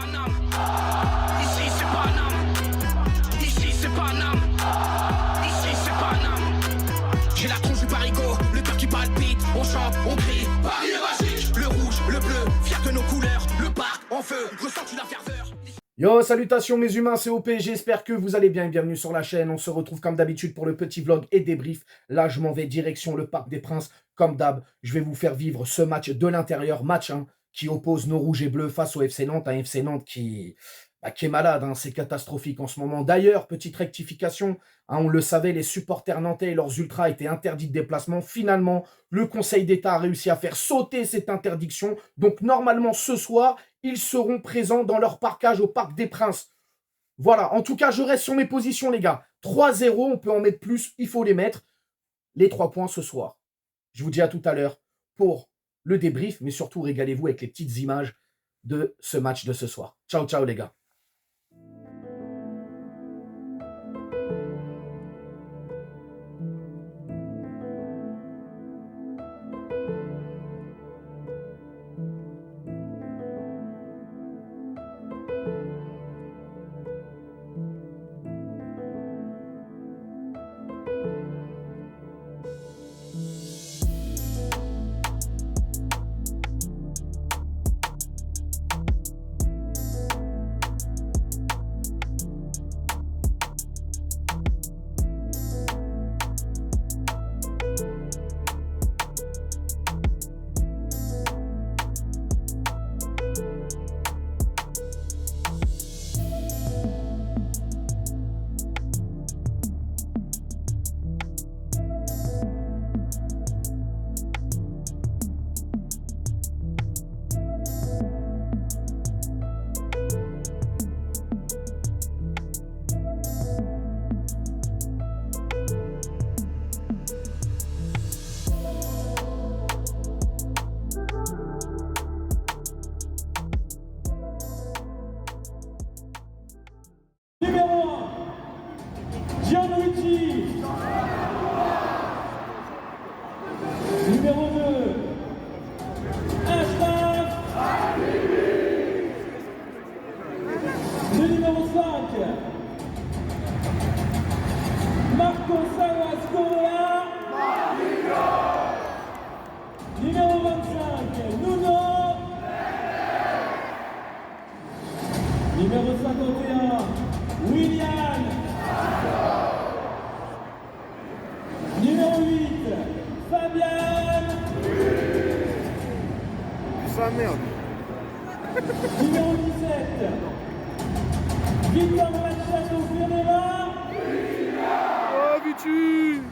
Paname. Ici c'est Paname. Ici c'est Paname. Ici c'est Paname. J'ai la tronche du parigot, le cœur qui palpite. On chante, on crie, Paris est magique. Le rouge, le bleu, fier de nos couleurs. Le parc en feu, ressens-tu la ferveur? Yo, salutations mes humains, c'est OP, j'espère que vous allez bien et bienvenue sur la chaîne. On se retrouve comme d'habitude pour le petit vlog et débrief. Là, je m'en vais direction le Parc des Princes. Comme d'hab, je vais vous faire vivre ce match de l'intérieur, match qui oppose nos rouges et bleus face au FC Nantes. Un FC Nantes qui est malade, c'est catastrophique en ce moment. D'ailleurs, petite rectification, on le savait, les supporters nantais et leurs ultras étaient interdits de déplacement. Finalement, le Conseil d'État a réussi à faire sauter cette interdiction. Donc normalement, ce soir, ils seront présents dans leur parkage au Parc des Princes. Voilà, en tout cas, je reste sur mes positions, les gars. 3-0, on peut en mettre plus, il faut les mettre. Les 3 points ce soir. Je vous dis à tout à l'heure pour le débrief, mais surtout, régalez-vous avec les petites images de ce match de ce soir. Ciao, ciao, les gars. Gianluigi. Numéro 2, Ashraf. Le numéro 5, Marco Salas Correa. Numéro 25, Nuno. Numéro 51, William. Numéro 8, Fabian. Sa merde. Numéro 17, Victor Machado Ferreira. Oh, Vitu.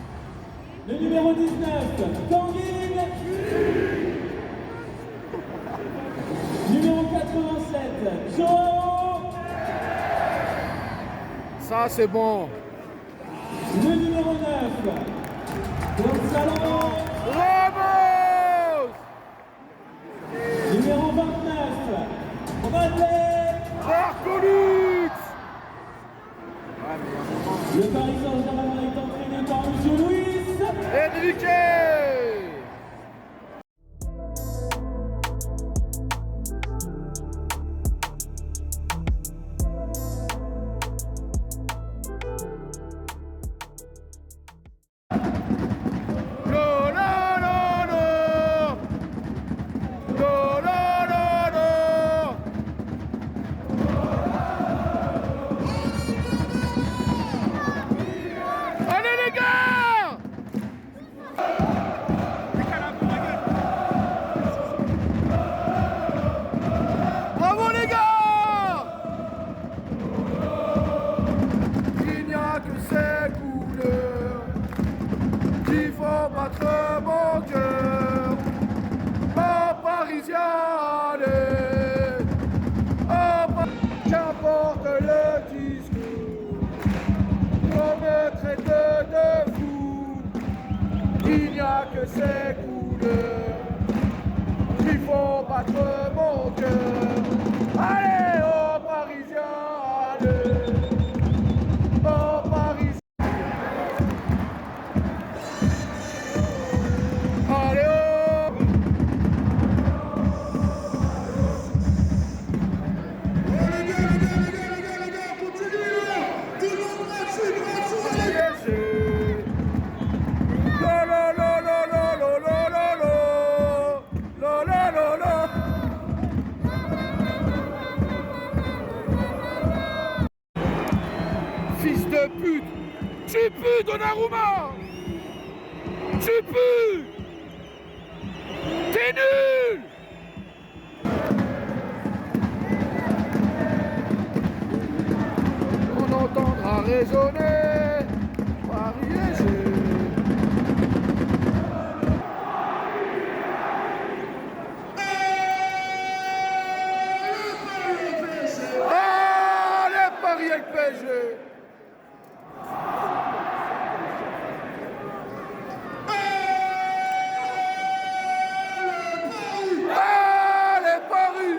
Le numéro 19, Tanguy. Numéro 87, Joao. Ça, c'est bon. Le numéro 9, Gonzalo. Ramos. Numéro 29, Bradley. Marcolux. Le Paris Saint-Germain est entraîné par M. Luis Enrique. Allez les gars! Bravo les gars! Il n'y a que ces couleurs qui font battre mon cœur. Oh Parisien, allez! Oh, qu'importe le discours, on me traite de fou. Il n'y a que ces couleurs qui font battre mon cœur. Allez, oh Parisien, allez! Oh Parisien! Allez, oh! pues, Donnarumma! Tu pues! T'es nul! On entendra résonner Paris SG. Allez, Paris avec PSG! Allez, Paris!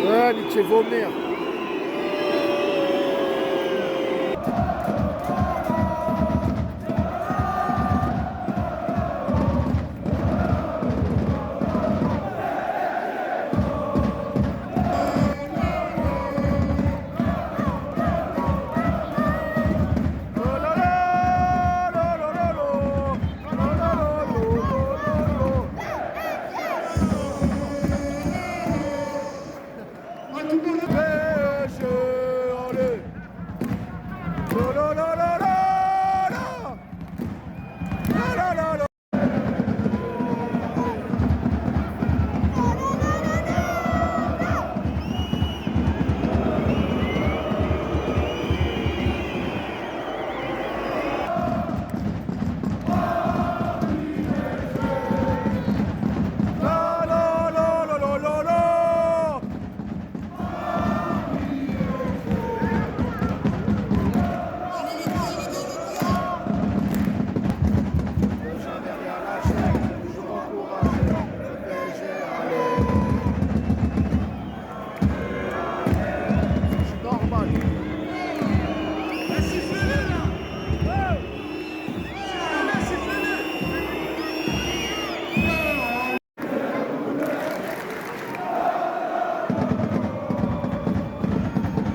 Ouais, niquez vos mères.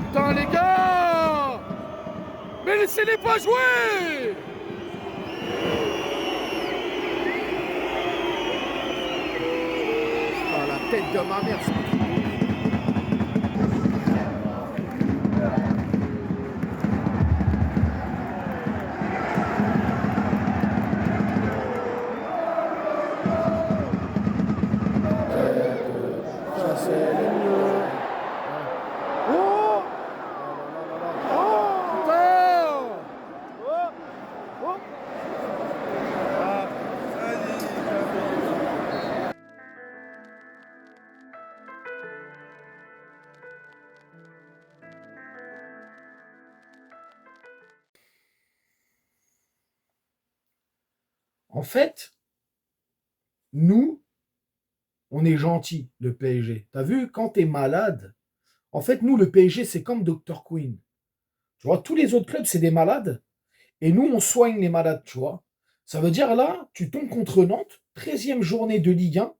Putain les gars! Mais laissez-les pas jouer! Ah, la tête de ma mère, c'est... En fait, nous, on est gentils, le PSG. T'as vu, quand t'es malade, en fait, nous, le PSG, c'est comme Dr. Queen. Tu vois, tous les autres clubs, c'est des malades. Et nous, on soigne les malades, tu vois. Ça veut dire, là, tu tombes contre Nantes, 13e journée de Ligue 1.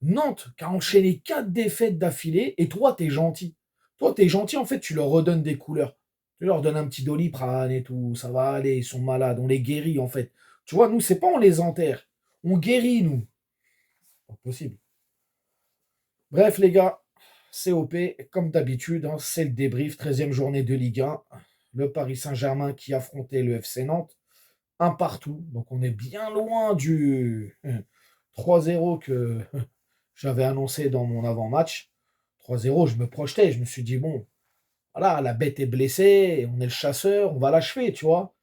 Nantes, qui a enchaîné 4 défaites d'affilée, et toi, t'es gentil. Toi, t'es gentil, en fait, tu leur redonnes des couleurs. Tu leur donnes un petit Doliprane et tout, ça va aller, ils sont malades, on les guérit, en fait. Tu vois, nous, c'est pas on les enterre. On guérit, nous. Pas possible. Bref, les gars, COP, comme d'habitude, hein, c'est le débrief, 13e journée de Ligue 1. Le Paris Saint-Germain qui affrontait le FC Nantes. Un partout. Donc, on est bien loin du 3-0 que j'avais annoncé dans mon avant-match. 3-0, je me projetais. Je me suis dit, bon, voilà, la bête est blessée, on est le chasseur, on va l'achever, tu vois.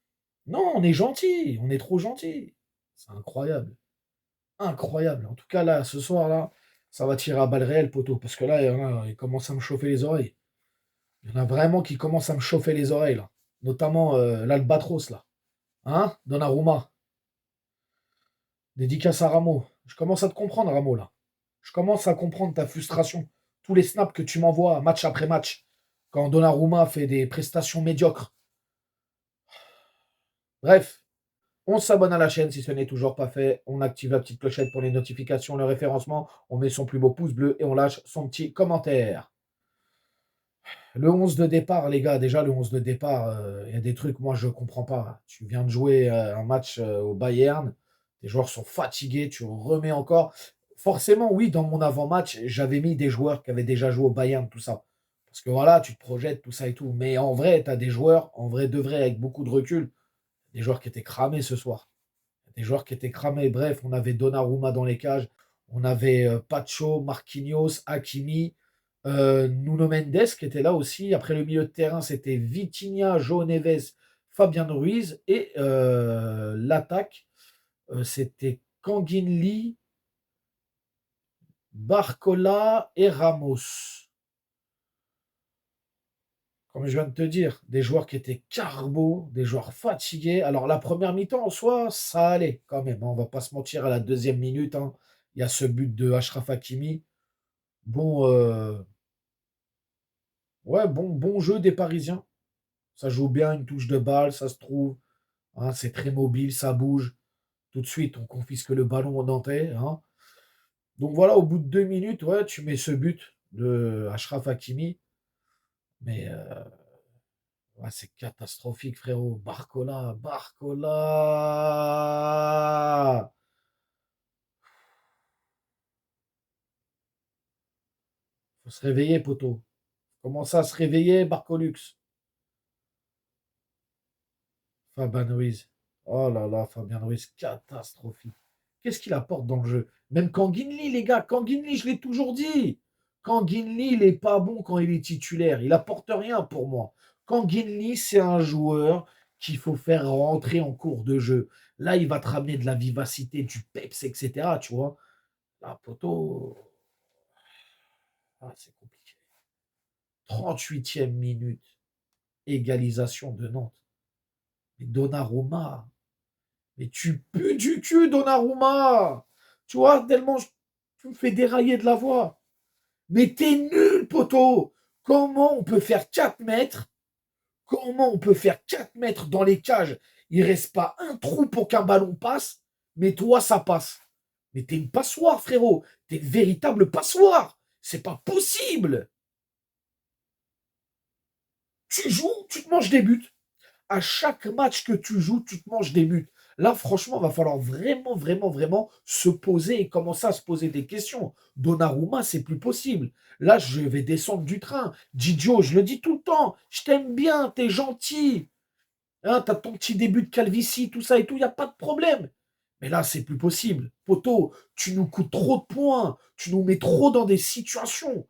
Non, on est gentil, on est trop gentil. C'est incroyable. Incroyable. En tout cas, là, ce soir-là, ça va tirer à balles réelles, poteau. Parce que là, il y en a, ils commencent à me chauffer les oreilles. Il y en a vraiment qui commencent à me chauffer les oreilles, là. Notamment l'Albatros, là. Hein, Donnarumma. Dédicace à Ramo. Je commence à te comprendre, Ramo, là. Je commence à comprendre ta frustration. Tous les snaps que tu m'envoies, match après match. quand Donnarumma fait des prestations médiocres. Bref, on s'abonne à la chaîne si ce n'est toujours pas fait. On active la petite clochette pour les notifications, le référencement. On met son plus beau pouce bleu et on lâche son petit commentaire. Le 11 de départ, les gars, déjà le 11 de départ, il y a des trucs, moi je ne comprends pas. Tu viens de jouer un match au Bayern, les joueurs sont fatigués, tu remets encore. Forcément, oui, dans mon avant-match, j'avais mis des joueurs qui avaient déjà joué au Bayern, tout ça. Parce que voilà, tu te projettes, tout ça et tout. Mais en vrai, tu as des joueurs, en vrai de vrai, avec beaucoup de recul, des joueurs qui étaient cramés ce soir. Des joueurs qui étaient cramés. Bref, on avait Donnarumma dans les cages, on avait Pacho, Marquinhos, Hakimi, Nuno Mendes qui était là aussi. Après le milieu de terrain, c'était Vitinha, João Neves, Fabian Ruiz. Et l'attaque, c'était Kanginli, Barcola et Ramos. Comme je viens de te dire, des joueurs qui étaient carbo, des joueurs fatigués. Alors la première mi-temps en soi, ça allait quand même, hein. On va pas se mentir, à la deuxième minute, hein, il y a ce but de Achraf Hakimi. Bon, ouais, bon jeu des Parisiens. Ça joue bien, une touche de balle, ça se trouve, hein, c'est très mobile, ça bouge. Tout de suite, on confisque le ballon au Nantais, hein. Donc voilà, au bout de 2 minutes, ouais, tu mets ce but de Achraf Hakimi. Mais ouais, c'est catastrophique, frérot. Barcola. Faut se réveiller, poteau. Commence à se réveiller, Barcolux. Fabien Ruiz. Oh là là, Fabien Ruiz, catastrophique. Qu'est-ce qu'il apporte dans le jeu? Même Kanginli, les gars, Kanginli, je l'ai toujours dit. Kanginli, il n'est pas bon quand il est titulaire. Il apporte rien pour moi. Kanginli, c'est un joueur qu'il faut faire rentrer en cours de jeu. Là, il va te ramener de la vivacité, du peps, etc. Tu vois? Là, poteau, c'est compliqué. 38e minute, égalisation de Nantes. Mais Donnarumma, mais tu pues du cul, Donnarumma. Tu vois, tellement tu me fais dérailler de la voix. Mais t'es nul, poteau. Comment on peut faire 4 mètres? Comment on peut faire 4 mètres dans les cages? Il reste pas un trou pour qu'un ballon passe, mais toi, ça passe. Mais t'es une passoire, frérot. T'es une véritable passoire. C'est pas possible. Tu joues, tu te manges des buts. À chaque match que tu joues, tu te manges des buts. Là, franchement, il va falloir vraiment, vraiment, vraiment se poser et commencer à se poser des questions. Donnarumma, c'est plus possible. Là, je vais descendre du train. Didio, je le dis tout le temps, je t'aime bien, t'es gentil. Hein, t'as ton petit début de calvitie, tout ça et tout, il n'y a pas de problème. Mais là, c'est plus possible. Poto, tu nous coûtes trop de points. Tu nous mets trop dans des situations.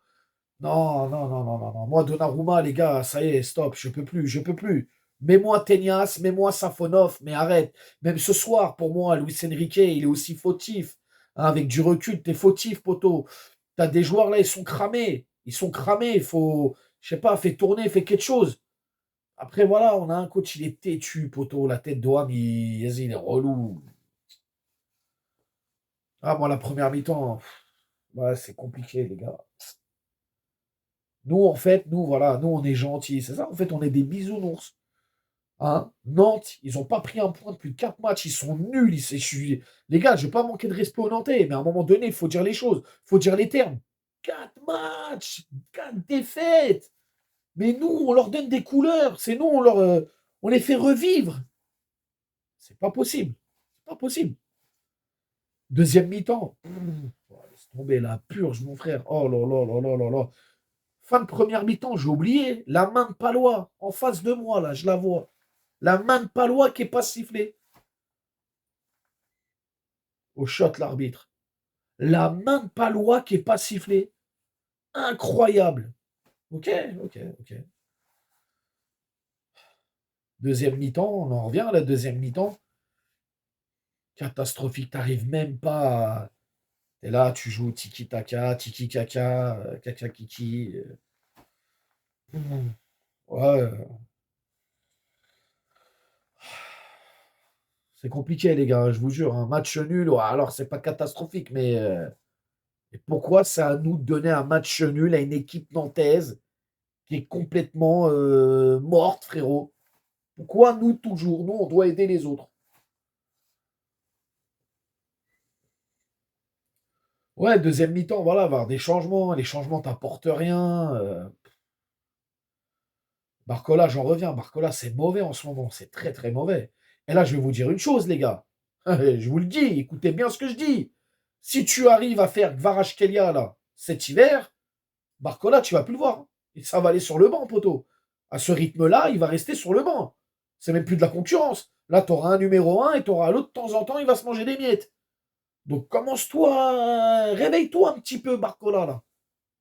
Non, non, non, non, non, non. Moi, Donnarumma, les gars, ça y est, stop, je peux plus, je peux plus. Mets-moi Tenias, mets-moi Safonov, mais arrête. Même ce soir, pour moi, Luis Enrique, il est aussi fautif. Hein, avec du recul, t'es fautif, poteau. T'as des joueurs là, ils sont cramés. Ils sont cramés, il faut, je sais pas, fais tourner, fais quelque chose. Après, voilà, on a un coach, il est têtu, poteau. La tête d'Oam, vas-y, il est relou. Ah, moi, la première mi-temps, ouais, c'est compliqué, les gars. Nous, en fait, nous, voilà, nous, on est gentils. C'est ça, en fait, on est des bisounours. Hein. Nantes, ils n'ont pas pris un point depuis 4 matchs. Ils sont nuls. Les gars, je ne vais pas manquer de respect aux Nantais, mais à un moment donné, il faut dire les choses. Il faut dire les termes. 4 matchs, 4 défaites. Mais nous, on leur donne des couleurs. C'est nous, on les fait revivre. C'est pas possible. C'est pas possible. Deuxième mi-temps. Laisse tomber la purge, mon frère. Oh là là là là là là. Fin de première mi-temps, j'ai oublié. La main de Palois, en face de moi, là, je la vois. La main de Palois qui n'est pas sifflée. Au shot, l'arbitre. La main de Palois qui n'est pas sifflée. Incroyable. Ok, ok, ok. Deuxième mi-temps, on en revient à la deuxième mi-temps. Catastrophique, t'arrives même pas à... T'es là, tu joues tiki-taka, tiki-kaka, kaka-kiki. Ouais. C'est compliqué, les gars, je vous jure. Un match nul, ouais, alors c'est pas catastrophique, mais et pourquoi c'est à nous de donner un match nul à une équipe nantaise qui est complètement morte, frérot. Pourquoi nous, toujours, nous, on doit aider les autres? Ouais, deuxième mi-temps, voilà, avoir des changements. Les changements t'apportent rien. Barcola, j'en reviens. Barcola, c'est mauvais en ce moment. C'est très, très mauvais. Et là, je vais vous dire une chose, les gars. Je vous le dis, écoutez bien ce que je dis. Si tu arrives à faire Kvaratskhelia, là, cet hiver, Barcola, tu vas plus le voir. Et ça va aller sur le banc, poteau. À ce rythme-là, il va rester sur le banc. C'est même plus de la concurrence. Là, tu auras un numéro 1 et tu auras l'autre de temps en temps, il va se manger des miettes. Donc commence-toi, réveille-toi un petit peu, Barcola, là.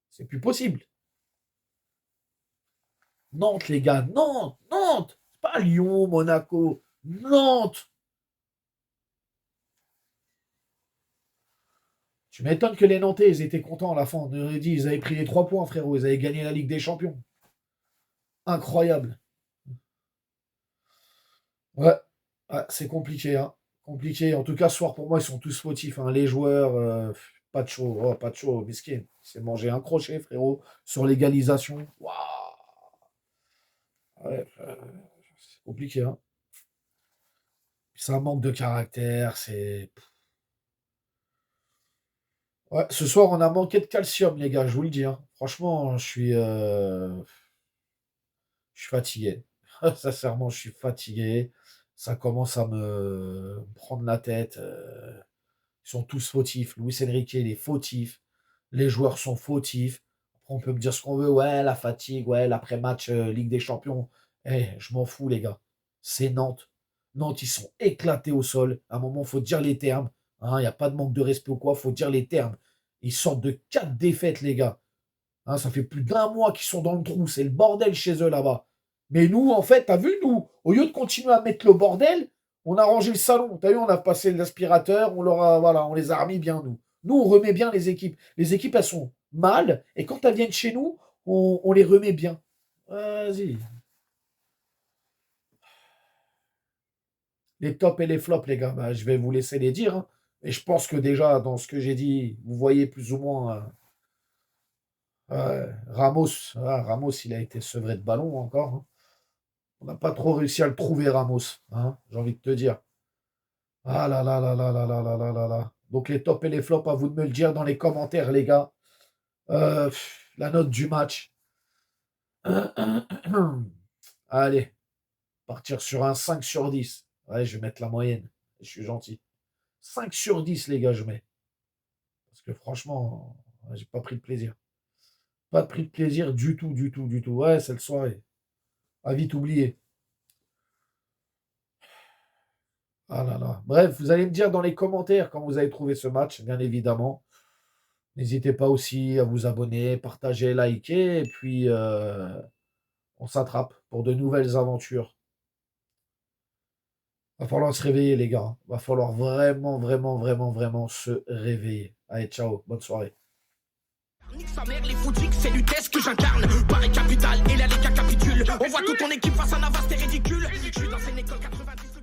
C'est plus possible. Nantes, les gars, Nantes, Nantes. C'est pas Lyon, Monaco, Nantes. Tu m'étonnes que les Nantais, ils étaient contents à la fin. On aurait dit, ils avaient pris les 3 points, frérot. Ils avaient gagné la Ligue des Champions. Incroyable. Ouais, ouais, c'est compliqué, hein. Compliqué. En tout cas, ce soir, pour moi, ils sont tous fautifs, hein. Les joueurs, pas de chaud. Oh, pas de chaud, miskin. C'est manger un crochet, frérot, sur l'égalisation. Waouh. Ouais, c'est compliqué, hein. C'est un manque de caractère, c'est... Ouais, ce soir, on a manqué de calcium, les gars, je vous le dis, hein. Franchement, je suis fatigué. Sincèrement, je suis fatigué. Ça commence à me prendre la tête. Ils sont tous fautifs. Luis Enrique, il est fautif. Les joueurs sont fautifs. Après, on peut me dire ce qu'on veut. Ouais, la fatigue, ouais, l'après-match Ligue des Champions. Eh, je m'en fous, les gars. C'est Nantes. Nantes, ils sont éclatés au sol. À un moment, il faut dire les termes. Il n'y a pas de manque de respect ou quoi. Il faut dire les termes. Ils sortent de 4 défaites, les gars. Hein, ça fait plus d'un mois qu'ils sont dans le trou. C'est le bordel chez eux là-bas. Mais nous, en fait, t'as vu, nous, au lieu de continuer à mettre le bordel, on a rangé le salon. T'as vu, on a passé l'aspirateur, voilà, on les a remis bien, nous. Nous, on remet bien les équipes. Les équipes, elles sont mal, et quand elles viennent chez nous, on les remet bien. Vas-y. Les tops et les flops, les gars, bah, je vais vous laisser les dire, hein. Et je pense que déjà, dans ce que j'ai dit, vous voyez plus ou moins Ramos. Ramos, il a été sevré de ballon encore, hein. On n'a pas trop réussi à le trouver, Ramos, hein, j'ai envie de te dire. Ah là là là là là là là là là là. Donc les tops et les flops, à vous de me le dire dans les commentaires, les gars. La note du match. Allez, partir sur un 5 sur 10. Ouais, je vais mettre la moyenne. Je suis gentil. 5 sur 10, les gars, je mets. Parce que franchement, j'ai pas pris de plaisir. Pas pris de plaisir du tout, du tout, du tout. Ouais, cette soirée. À vite oublier. Ah là là. Bref, vous allez me dire dans les commentaires quand vous avez trouvé ce match, bien évidemment. N'hésitez pas aussi à vous abonner, partager, liker. Et puis, on s'attrape pour de nouvelles aventures. Va falloir se réveiller, les gars. Va falloir vraiment, vraiment, vraiment, vraiment se réveiller. Allez, ciao. Bonne soirée. Nique sa mère, les foutiques, c'est l'UTES que j'incarne. Paris capitale et là les gars capitulent. On voit toute ton équipe face à Navas, t'es ridicule. Je suis dans une école 90.